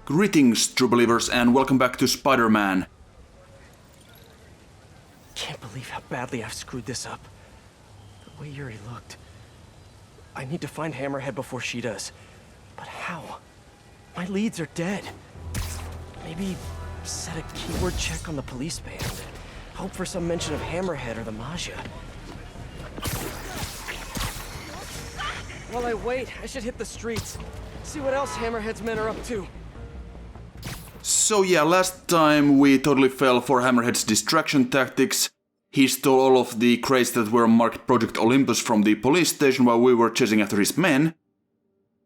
Greetings, true believers, and welcome back to Spider-Man. Can't believe how badly I've screwed this up. The way Yuri looked. I need to find Hammerhead before she does. But how? My leads are dead. Maybe set a keyword check on the police band. Hope for some mention of Hammerhead or the Maja. While I wait, I should hit the streets. See what else Hammerhead's men are up to. So yeah, last time we totally fell for Hammerhead's distraction tactics. He stole all of the crates that were marked Project Olympus from the police station while we were chasing after his men.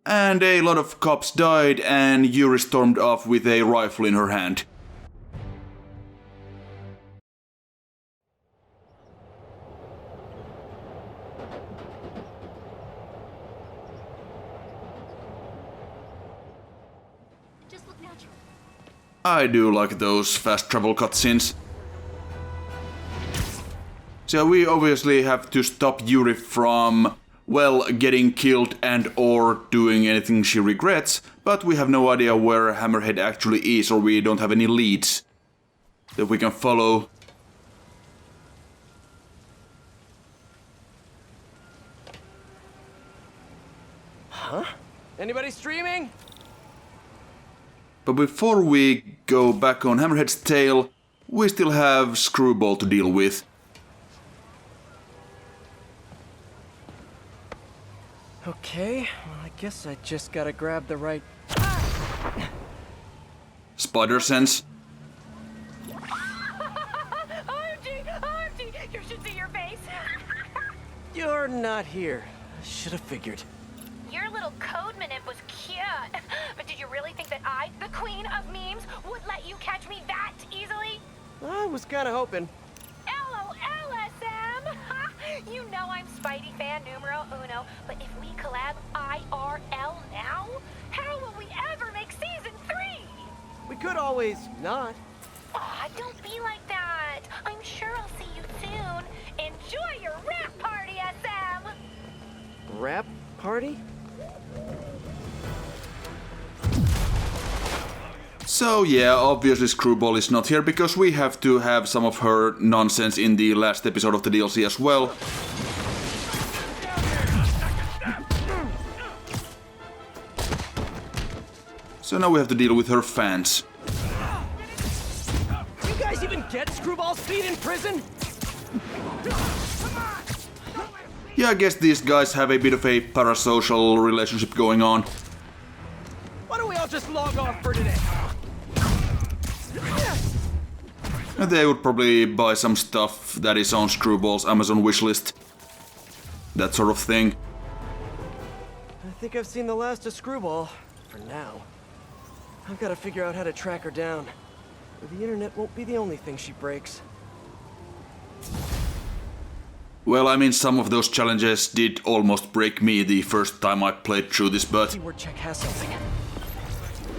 And a lot of cops died and Yuri stormed off with a rifle in her hand. I do like those fast travel cutscenes. So we obviously have to stop Yuri from, well, getting killed and or doing anything she regrets, but we have no idea where Hammerhead actually is, or we don't have any leads that we can follow. Huh? Anybody streaming? But before we go back on Hammerhead's tail, we still have Screwball to deal with. Okay, well, I guess I just gotta grab the right... Spider sense. OMG! You should see your face! You're not here. Should have figured. Your little code minute was cute. But did you really think that I, the queen of memes, would let you catch me that easily? I was kinda hoping. LOL, SM! You know I'm Spidey fan numero uno, but if we collab IRL now, how will we ever make season 3? We could always not. Aw, don't be like that. I'm sure I'll see you soon. Enjoy your rap party, SM! Rap party? So yeah, obviously Screwball is not here because we have to have some of her nonsense in the last episode of the DLC as well. So now we have to deal with her fans. You guys even get Screwball speed in prison? Yeah, I guess these guys have a bit of a parasocial relationship going on. Why don't we all just log off for today? And they would probably buy some stuff that is on Screwball's Amazon wishlist. That sort of thing. I think I've seen the last of Screwball. For now. I've got to figure out how to track her down. The internet won't be the only thing she breaks. Well, I mean, some of those challenges did almost break me the first time I played through this, but... Keyword check has something.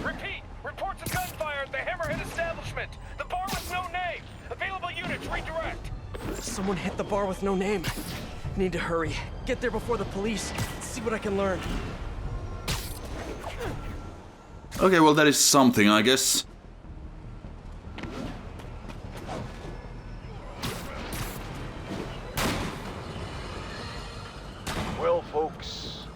Repeat! Reports of gunfire at the Hammerhead establishment! The bar with no name! Available units, redirect! Someone hit the bar with no name. Need to hurry. Get there before the police. See what I can learn. Okay, well that is something, I guess. Well, folks,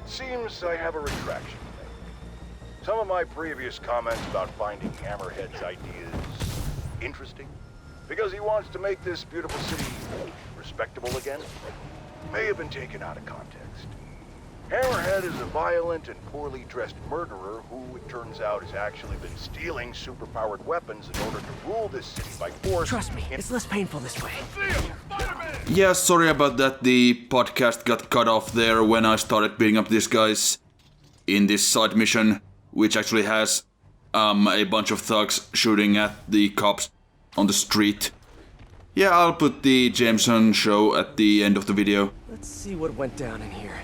seems I have a retraction to make. Some of my previous comments about finding Hammerhead's ideas interesting, because he wants to make this beautiful city respectable again, may have been taken out of context. Hammerhead is a violent and poorly dressed murderer who, it turns out, has actually been stealing superpowered weapons in order to rule this city by force. Trust me, it's less painful this way. Yeah, sorry about that, the podcast got cut off there when I started beating up these guys in this side mission, which actually has a bunch of thugs shooting at the cops on the street. Yeah, I'll put the Jameson show at the end of the video. Let's see what went down in here.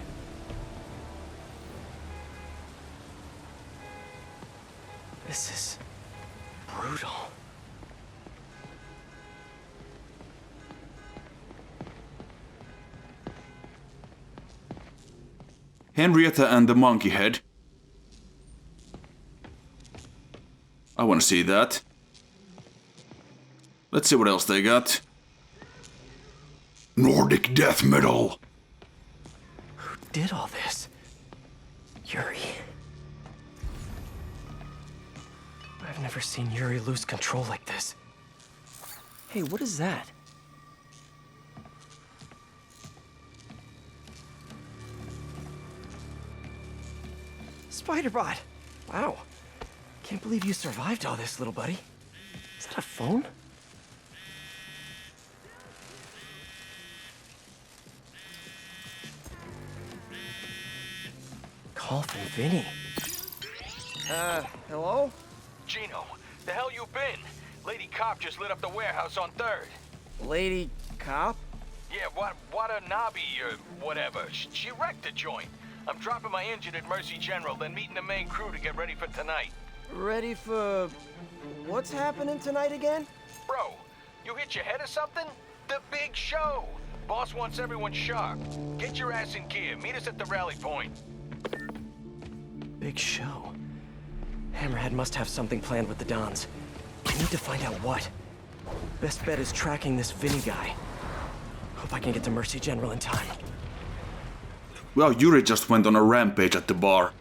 This is brutal. Henrietta and the Monkey Head. I want to see that. Let's see what else they got. Nordic death metal. Who did all this? Yuri. I've never seen Yuri lose control like this. Hey, what is that? Spider-Bot! Wow. Can't believe you survived all this, little buddy. Is that a phone? Call from Vinny. Hello? Gino, the hell you been? Lady Cop just lit up the warehouse on 3rd. Lady Cop? Yeah, Watanabe or whatever. She wrecked the joint. I'm dropping my engine at Mercy General, then meeting the main crew to get ready for tonight. Ready for... what's happening tonight again? Bro, you hit your head or something? The big show! Boss wants everyone sharp. Get your ass in gear. Meet us at the rally point. Big show. Hammerhead must have something planned with the Dons. I need to find out what. Best bet is tracking this Vinny guy. Hope I can get to Mercy General in time. Well, Yuri just went on a rampage at the bar.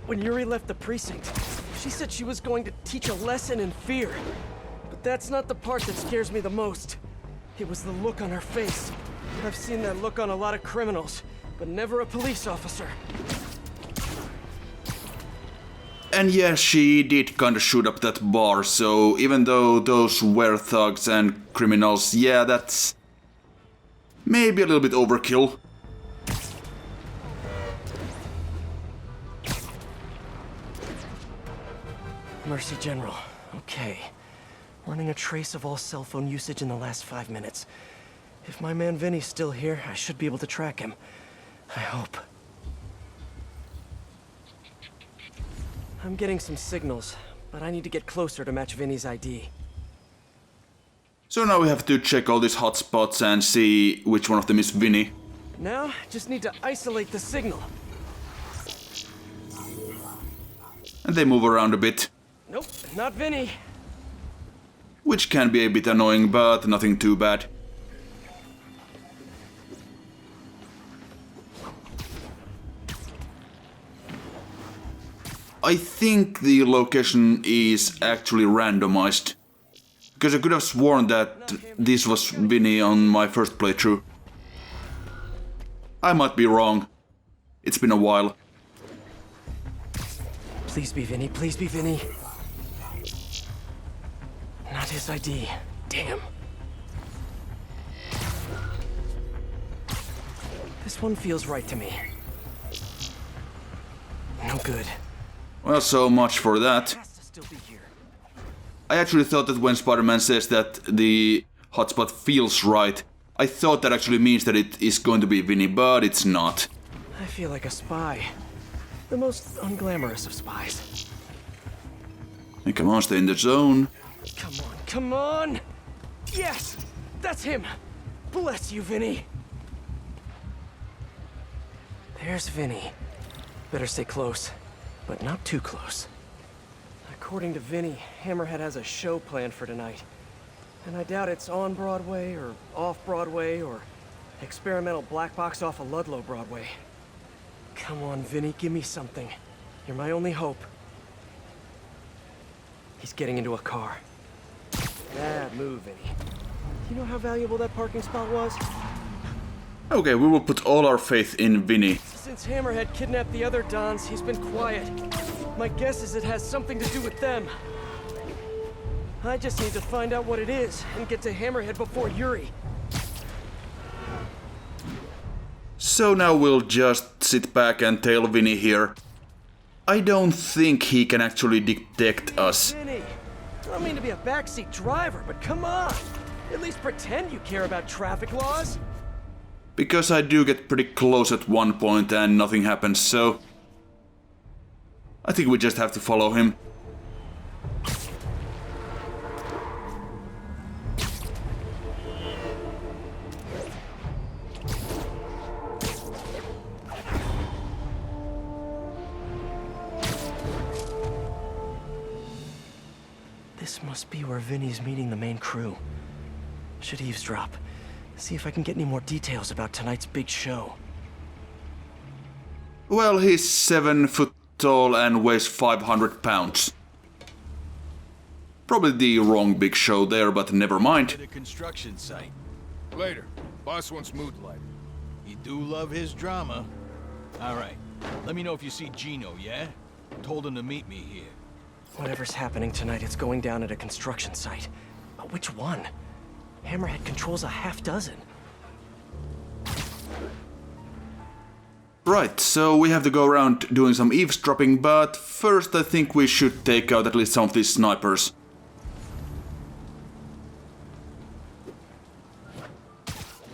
When Yuri left the precinct, she said she was going to teach a lesson in fear. But that's not the part that scares me the most. It was the look on her face. I've seen that look on a lot of criminals, but never a police officer. And yeah, she did kinda shoot up that bar, so even though those were thugs and criminals, yeah, that's maybe a little bit overkill. Mercy General. Okay. Running a trace of all cell phone usage in the last 5 minutes. If my man Vinny's still here, I should be able to track him. I hope. I'm getting some signals, but I need to get closer to match Vinny's ID. So now we have to check all these hotspots and see which one of them is Vinny. Now, just need to isolate the signal. And they move around a bit. Nope, not Vinny. Which can be a bit annoying, but nothing too bad. I think the location is actually randomized. Because I could have sworn that this was Vinny on my first playthrough. I might be wrong. It's been a while. Please be Vinny, please be Vinny. Not his ID. Damn. This one feels right to me. No good. Well, so much for that. Has to still be here. I actually thought that when Spider-Man says that the hotspot feels right, I thought that actually means that it is going to be Vinny, but it's not. I feel like a spy. The most unglamorous of spies. Hey, come on, stay in the zone. Come on, come on! Yes! That's him! Bless you, Vinny! There's Vinny. Better stay close, but not too close. According to Vinny, Hammerhead has a show planned for tonight. And I doubt it's on Broadway, or off Broadway, or experimental black box off of Ludlow Broadway. Come on, Vinny, give me something. You're my only hope. He's getting into a car. Bad move, Vinny. You know how valuable that parking spot was? Okay, we will put all our faith in Vinny. Since Hammerhead kidnapped the other Dons, he's been quiet. My guess is it has something to do with them. I just need to find out what it is and get to Hammerhead before Yuri. So now we'll just sit back and tail Vinny here. I don't think he can actually detect us. Vinny, I don't mean to be a backseat driver, but come on. At least pretend you care about traffic laws. Because I do get pretty close at one point and nothing happens, so I think we just have to follow him. This must be where Vinny's meeting the main crew. Should eavesdrop. See if I can get any more details about tonight's big show. Well, he's 7 foot tall and weighs 500 pounds. Probably the wrong big show there, but never mind. At a construction site. Later. Boss wants mood lighting. You do love his drama. All right. Let me know if you see Gino, yeah? Told him to meet me here. Whatever's happening tonight, it's going down at a construction site. But which one? Hammerhead controls a half dozen. Right, so we have to go around doing some eavesdropping, but first I think we should take out at least some of these snipers.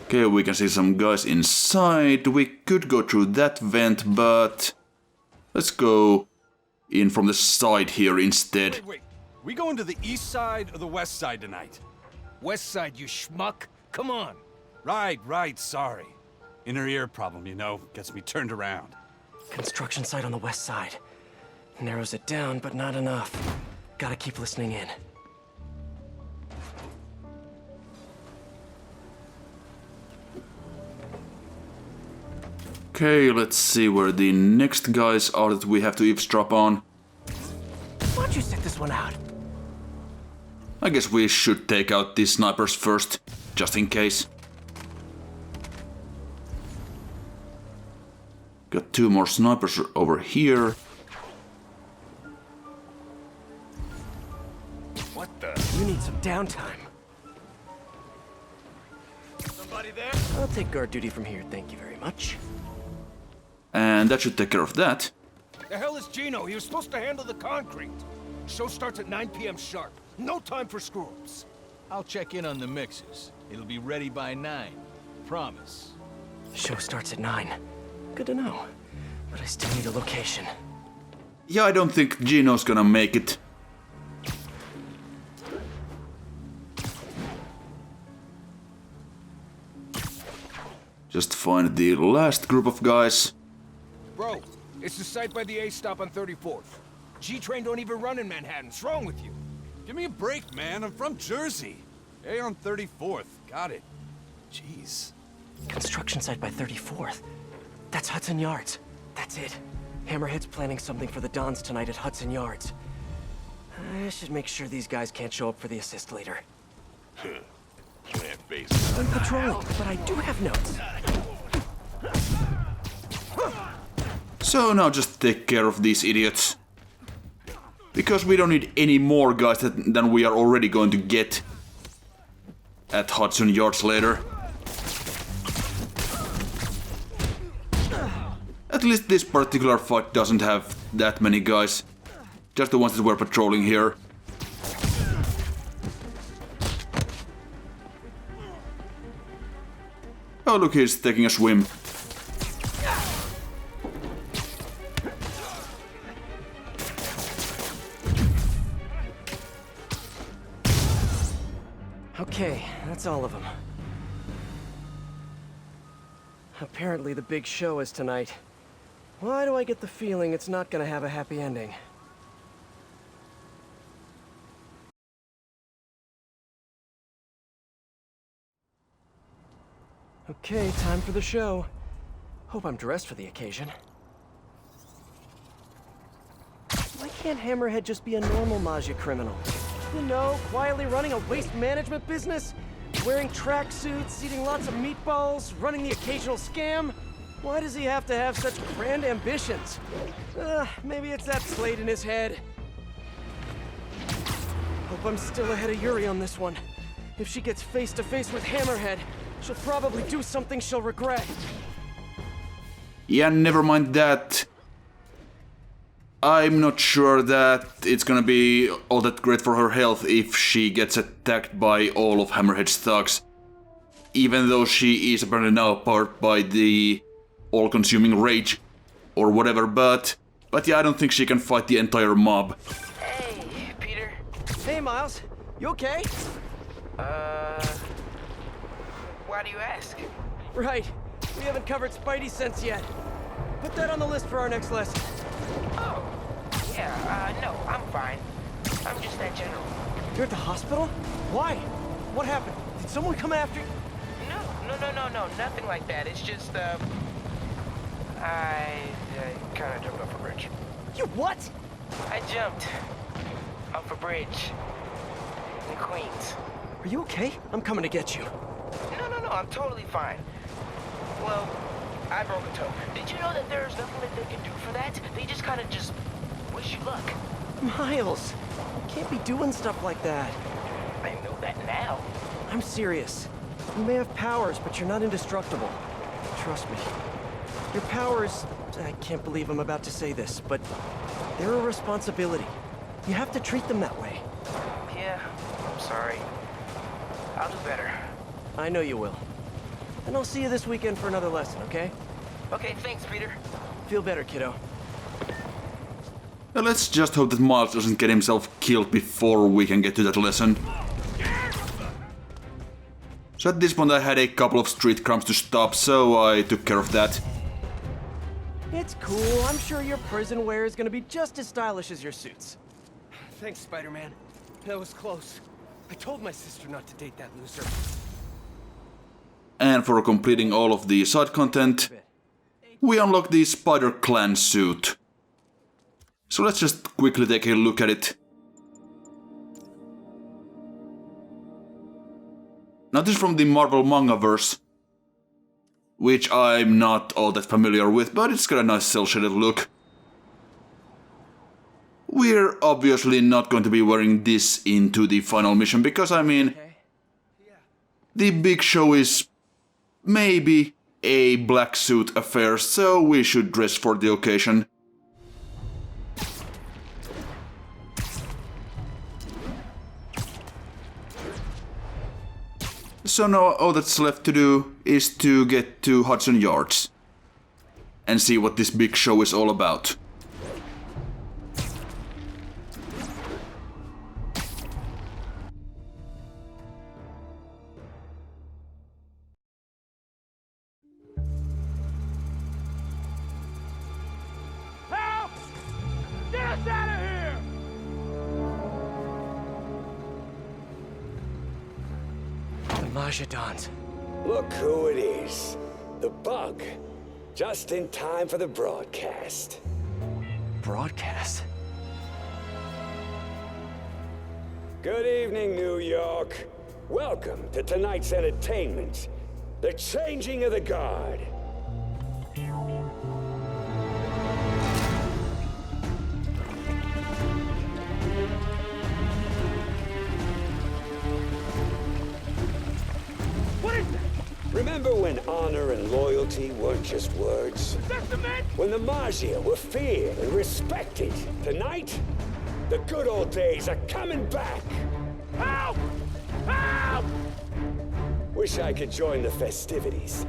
Okay, we can see some guys inside. We could go through that vent, but let's go in from the side here instead. Wait. We going to the east side or the west side tonight? West side, you schmuck. Come on. Right, sorry. Inner ear problem, you know, gets me turned around. Construction site on the west side. Narrows it down, but not enough. Gotta keep listening in. Okay, let's see where the next guys are that we have to eavesdrop on. Why'd you set this one out? I guess we should take out these snipers first, just in case. Got 2 more snipers over here. What the? You need some downtime. Somebody there? I'll take guard duty from here, thank you very much. And that should take care of that. The hell is Gino? He was supposed to handle the concrete. Show starts at 9 p.m. sharp. No time for screw-ups. I'll check in on the mixes. It'll be ready by 9. Promise. Show starts at 9. Good to know. But I still need a location. Yeah, I don't think Gino's gonna make it. Just find the last group of guys. Bro, it's the site by the A stop on 34th. G-Train don't even run in Manhattan. What's wrong with you? Give me a break, man. I'm from Jersey. A on 34th. Got it. Jeez. Construction site by 34th. That's Hudson Yards. That's it. Hammerhead's planning something for the Dons tonight at Hudson Yards. I should make sure these guys can't show up for the assist later. I'm patrolling, but I do have notes. So now just take care of these idiots. Because we don't need any more guys than we are already going to get at Hudson Yards later. At least this particular fight doesn't have that many guys. Just the ones that were patrolling here. Oh look, he's taking a swim. Okay, that's all of them. Apparently the big show is tonight. Why do I get the feeling it's not gonna have a happy ending? Okay, time for the show. Hope I'm dressed for the occasion. Why can't Hammerhead just be a normal Maggia criminal? You know, quietly running a waste management business? Wearing tracksuits, eating lots of meatballs, running the occasional scam? Why does he have to have such grand ambitions? Maybe it's that slate in his head. Hope I'm still ahead of Yuri on this one. If she gets face to face with Hammerhead, she'll probably do something she'll regret. Yeah, never mind that. I'm not sure that it's gonna be all that great for her health if she gets attacked by all of Hammerhead's thugs. Even though she is apparently now powered by the all-consuming rage or whatever, but yeah, I don't think she can fight the entire mob. Hey, Peter. Hey, Miles. You okay? Why do you ask? Right. We haven't covered Spidey sense yet. Put that on the list for our next lesson. Oh, yeah, no, I'm fine. I'm just that general. You're at the hospital? Why? What happened? Did someone come after you? No, nothing like that. It's just, I kind of jumped off a bridge. You what? I jumped off a bridge in Queens. Are you okay? I'm coming to get you. No, I'm totally fine. Well, I broke a toe. Did you know that there's nothing that they can do for that? They just kind of just wish you luck. Miles, you can't be doing stuff like that. I know that now. I'm serious. You may have powers, but you're not indestructible. Trust me. Your powers, I can't believe I'm about to say this, but they're a responsibility. You have to treat them that way. Yeah, I'm sorry. I'll do better. I know you will. And I'll see you this weekend for another lesson, okay? Okay, thanks, Peter. Feel better, kiddo. Well, let's just hope that Miles doesn't get himself killed before we can get to that lesson. So at this point I had a couple of street crimes to stop, so I took care of that. It's cool. I'm sure your prison wear is gonna be just as stylish as your suits. Thanks, Spider-Man. That was close. I told my sister not to date that loser. And for completing all of the side content, we unlock the Spider Clan suit. So let's just quickly take a look at it. Now this is from the Marvel Mangaverse, which I'm not all that familiar with, but it's got a nice cel-shaded look. We're obviously not going to be wearing this into the final mission, because I mean, the big show is maybe a black suit affair, so we should dress for the occasion. So now all that's left to do is to get to Hudson Yards and see what this big show is all about. Help! Get us out of here! The Majidons. Look who it is. The Bug. Just in time for the broadcast. Broadcast? Good evening, New York. Welcome to tonight's entertainment. The Changing of the Guard. Remember when honor and loyalty weren't just words? When the Maggia were feared and respected? Tonight, the good old days are coming back! Help! Help! Wish I could join the festivities.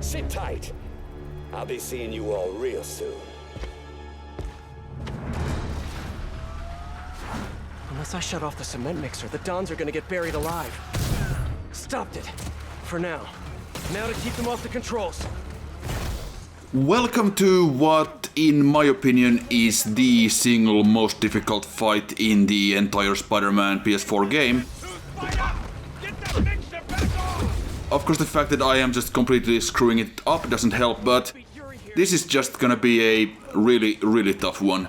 Sit tight. I'll be seeing you all real soon. Unless I shut off the cement mixer, the Dons are gonna get buried alive. Stopped it. For now. Now to keep them off the controls. Welcome to what, in my opinion, is the single most difficult fight in the entire Spider-Man PS4 game. Of course, the fact that I am just completely screwing it up doesn't help, but this is just gonna be a really, really tough one.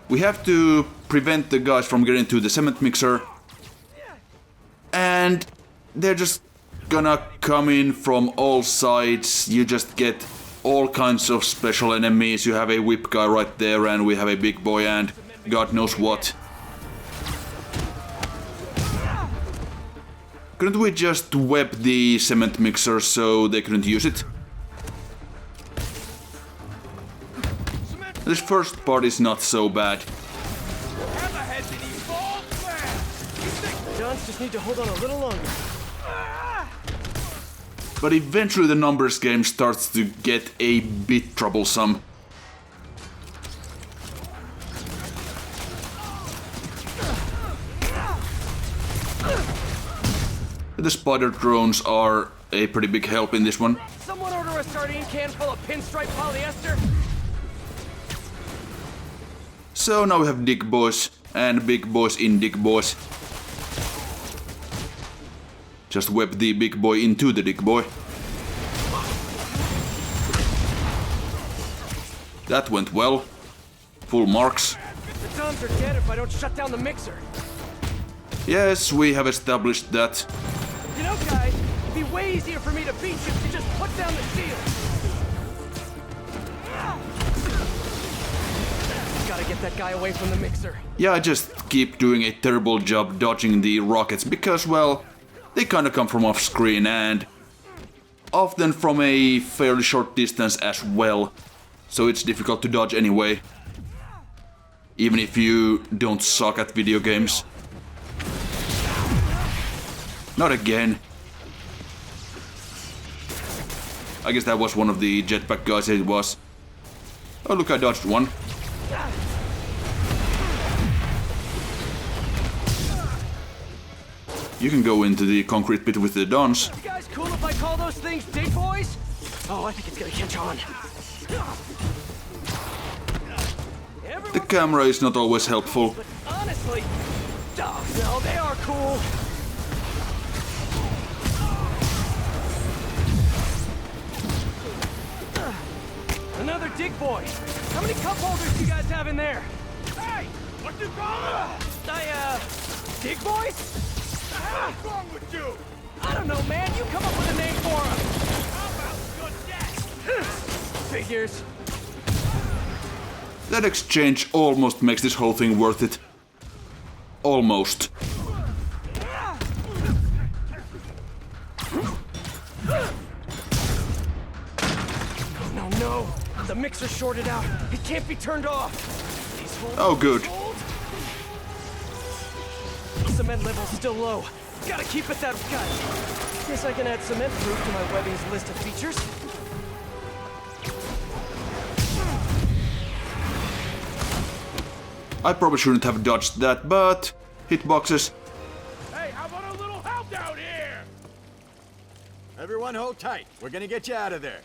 We have to prevent the guys from getting to the cement mixer, and they're just gonna come in from all sides. You just get all kinds of special enemies. You have a whip guy right there, and we have a big boy and God knows what. Couldn't we just web the cement mixer so they couldn't use it? This first part is not so bad. Hammerhead's an evolved man! The Dons just need to hold on a little longer. But eventually the numbers game starts to get a bit troublesome. The spider drones are a pretty big help in this one. Someone order a sardine can full of pinstripe polyester? So now we have Dick Boys and Big Boys in Dick Boys. Just whip the big boy into the Dick Boy. That went well. Full marks. The Toms are dead if I don't shut down the mixer. Yes, we have established that. You know, guys, it'd be way easier for me to beat you if you just put down the shield. Gotta get that guy away from the mixer. Yeah, I just keep doing a terrible job dodging the rockets because, well, they kinda come from off screen and often from a fairly short distance as well. So it's difficult to dodge anyway. Even if you don't suck at video games. Not again. I guess that was one of the jetpack guys, it was. Oh look, I dodged one. You can go into the concrete pit with the Dons. You guys cool if I call those things Dick Boys? Oh, I think it's gonna catch on. The camera is not always helpful. But honestly, no, they are cool. Another Dick Boy. How many cup holders do you guys have in there? Hey, what you call it? Dick Boys? What's wrong with you? I don't know, man. You come up with a name for them. How about good death? Figures. That exchange almost makes this whole thing worth it. Almost. No, the mixer's shorted out. It can't be turned off. Oh, good. Cement level's still low. Gotta keep it that guy. Guess I can add cement proof to my webbing's list of features. I probably shouldn't have dodged that, but hitboxes. Hey, how about a little help out here? Everyone hold tight. We're gonna get you out of there.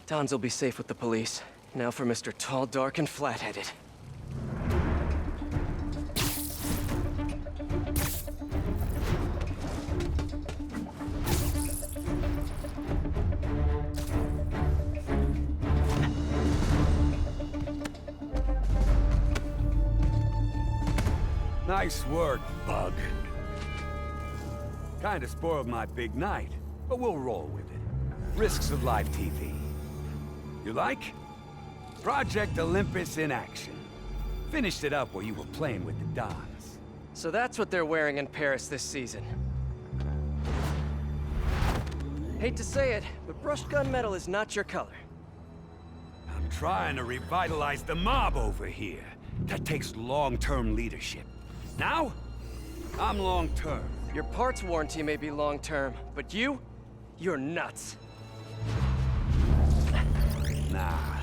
Don's will be safe with the police. Now for Mr. Tall, Dark, and Flat-Headed. Nice work, Bug. Kinda spoiled my big night, but we'll roll with it. Risks of live TV. You like? Project Olympus in action. Finished it up while you were playing with the Dons. So that's what they're wearing in Paris this season. Hate to say it, but brushed gunmetal is not your color. I'm trying to revitalize the mob over here. That takes long-term leadership. Now, I'm long-term. Your parts warranty may be long-term, but you're nuts. Nah.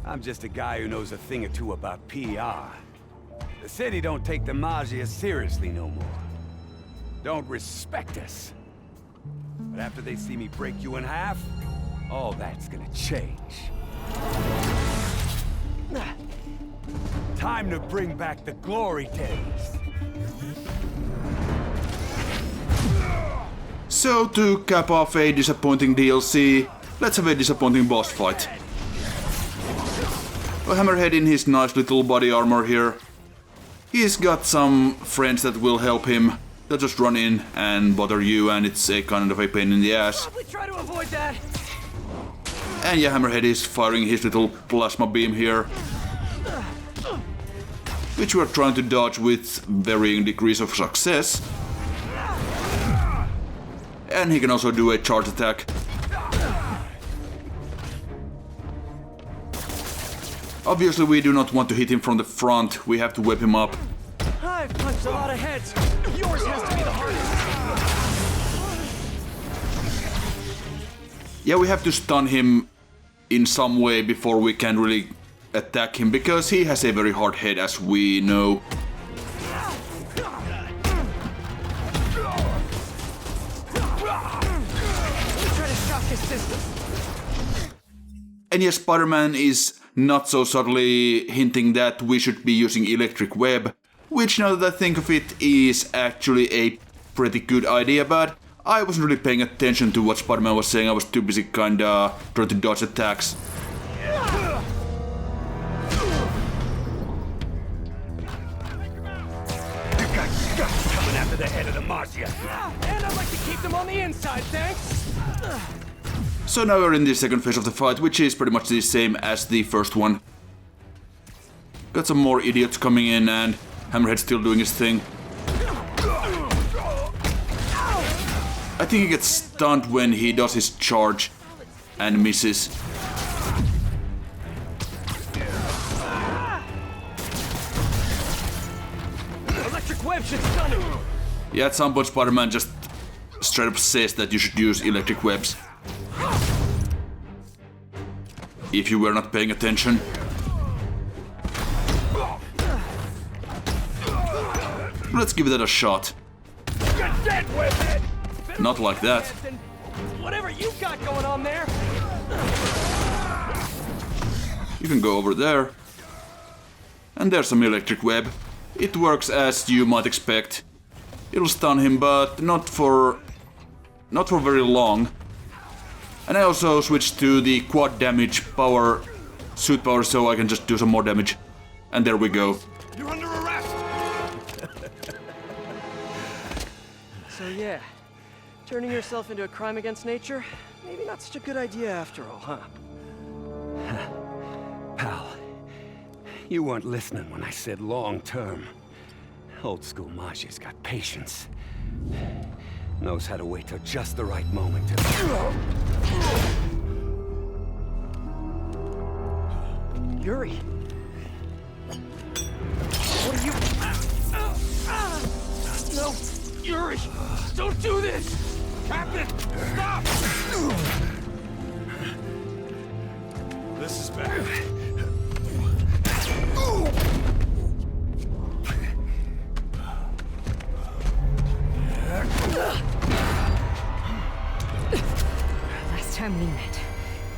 I'm just a guy who knows a thing or two about PR. The city don't take the Maggia seriously no more. Don't respect us. But after they see me break you in half, all that's gonna change. Time to bring back the glory days. So to cap off a disappointing DLC, let's have a disappointing boss fight. A Hammerhead in his nice little body armor here. He's got some friends that will help him. They'll just run in and bother you, and it's a kind of a pain in the ass. Probably try to avoid that. And yeah, Hammerhead is firing his little plasma beam here, which we're trying to dodge with varying degrees of success. And he can also do a charge attack. Obviously we do not want to hit him from the front, we have to whip him up. I've punched a lot of heads. Yours has to be the hardest. Yeah, we have to stun him in some way before we can really attack him, because he has a very hard head, as we know. And yes, Spider-Man is not so subtly hinting that we should be using electric web, which now that I think of it is actually a pretty good idea, but I wasn't really paying attention to what Spider-Man was saying. I was too busy kinda trying to dodge attacks. Coming after the head of the Marcia. And I'd like to keep them on the inside, thanks. So now we're in the second phase of the fight, which is pretty much the same as the first one. Got some more idiots coming in, and Hammerhead still doing his thing. I think he gets stunned when he does his charge and misses. Electric web should stun him. Yeah, at some point Spider-Man just straight up says that you should use electric webs. If you were not paying attention. Let's give that a shot. Not like that. Whatever you got going on there. You can go over there. And there's some electric web. It works as you might expect. It'll stun him, but not for very long. And I also switched to the quad damage power, suit power, so I can just do some more damage. And there we go. You're under arrest! So yeah, turning yourself into a crime against nature, maybe not such a good idea after all, huh? Pal, you weren't listening when I said long term. Old school Marcia's got patience. Knows how to wait till just the right moment to... Yuri! What are you... No! Yuri! Don't do this! Captain, stop! This is bad. Last time we met,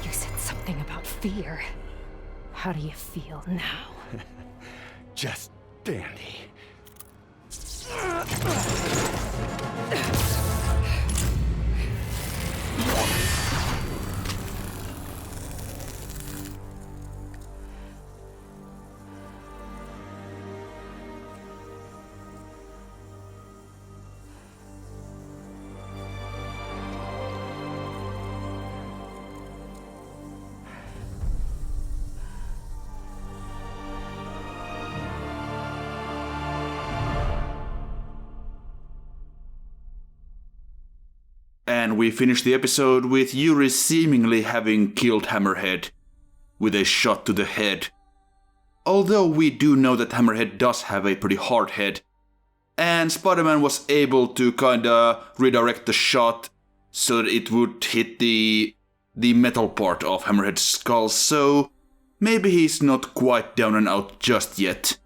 you said something about fear. How do you feel now? Just dandy. And we finish the episode with Yuri seemingly having killed Hammerhead with a shot to the head. Although we do know that Hammerhead does have a pretty hard head, and Spider-Man was able to kinda redirect the shot so that it would hit the metal part of Hammerhead's skull, so maybe he's not quite down and out just yet.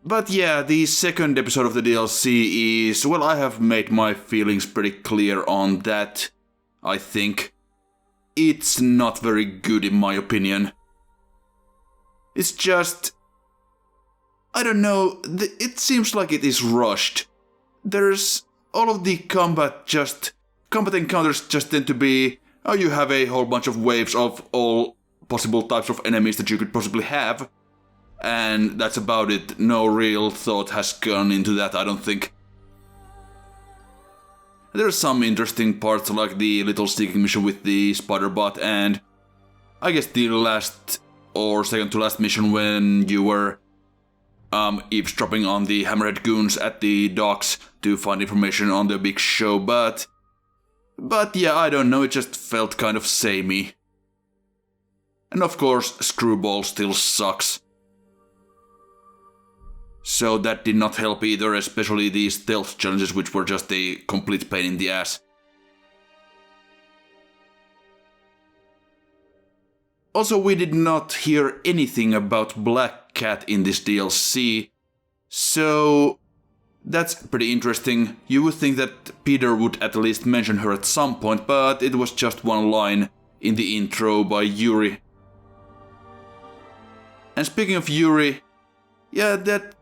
But yeah, the second episode of the DLC is... well, I have made my feelings pretty clear on that, I think. It's not very good in my opinion. It's just... I don't know, it seems like it is rushed. There's... all of the combat encounters just tend to be... oh, you have a whole bunch of waves of all possible types of enemies that you could possibly have. And that's about it. No real thought has gone into that, I don't think. There's some interesting parts like the little sneaking mission with the spider bot, and I guess the last or second to last mission when you were eavesdropping on the Hammerhead goons at the docks to find information on the big show, but yeah, I don't know, it just felt kind of samey. And of course, Screwball still sucks. So that did not help either, especially these stealth challenges, which were just a complete pain in the ass. Also, we did not hear anything about Black Cat in this DLC, so That's pretty interesting. You would think that Peter would at least mention her at some point, but it was just one line in the intro by Yuri. And speaking of Yuri, yeah, that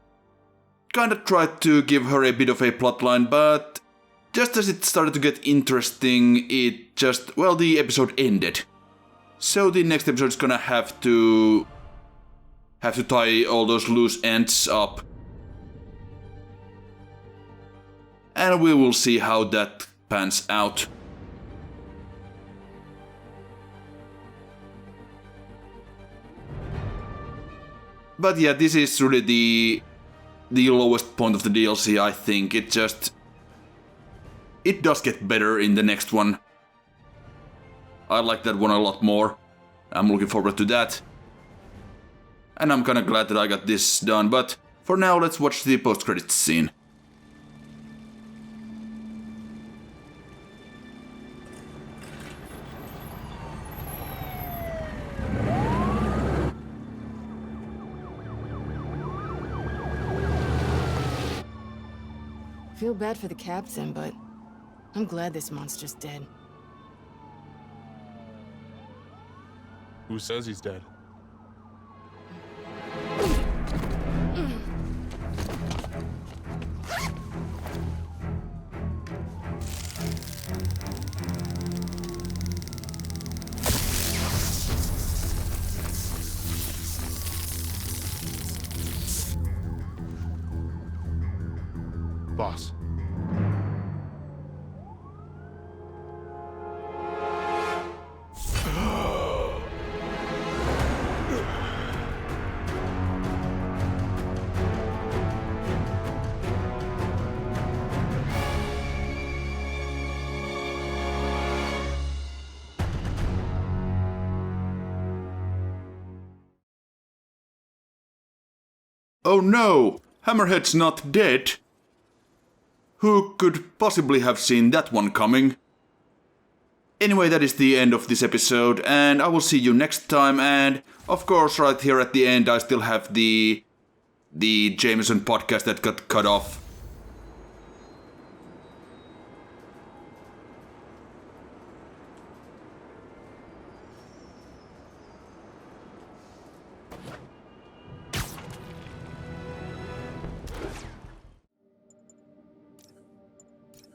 kinda tried to give her a bit of a plotline, but just as it started to get interesting, the episode ended. So the next episode is gonna have to tie all those loose ends up. And we will see how that pans out. But yeah, this is really the lowest point of the DLC, I think. It does get better in the next one. I like that one a lot more. I'm looking forward to that. And I'm kinda glad that I got this done, but for now let's watch the post-credits scene. Feel bad for the captain, but I'm glad this monster's dead. Who says he's dead? Boss. Oh no! Hammerhead's not dead! Who could possibly have seen that one coming? Anyway, that is the end of this episode, and I will see you next time, and of course right here at the end I still have the Jameson podcast that got cut off.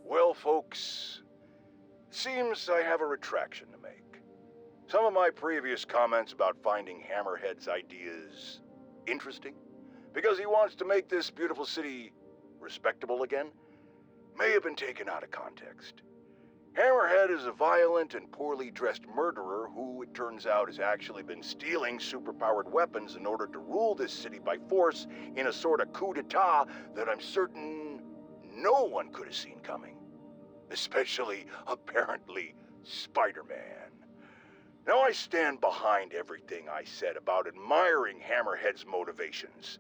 Well, folks, seems I have a retraction to make. Some of my previous comments about finding Hammerhead's ideas interesting, because he wants to make this beautiful city respectable again, may have been taken out of context. Hammerhead is a violent and poorly dressed murderer who, it turns out, has actually been stealing superpowered weapons in order to rule this city by force in a sort of coup d'etat that I'm certain no one could have seen coming. Especially, apparently, Spider-Man. Now I stand behind everything I said about admiring Hammerhead's motivations.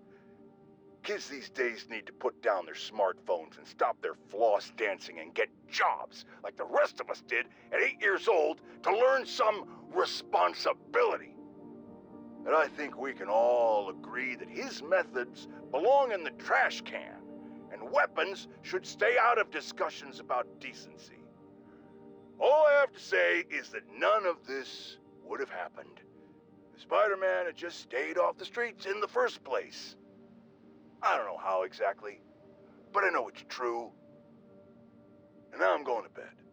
Kids these days need to put down their smartphones and stop their floss dancing and get jobs like the rest of us did at 8 years old to learn some responsibility. And I think we can all agree that his methods belong in the trash can. And weapons should stay out of discussions about decency. All I have to say is that none of this would have happened if Spider-Man had just stayed off the streets in the first place. I don't know how exactly, but I know it's true. And now I'm going to bed.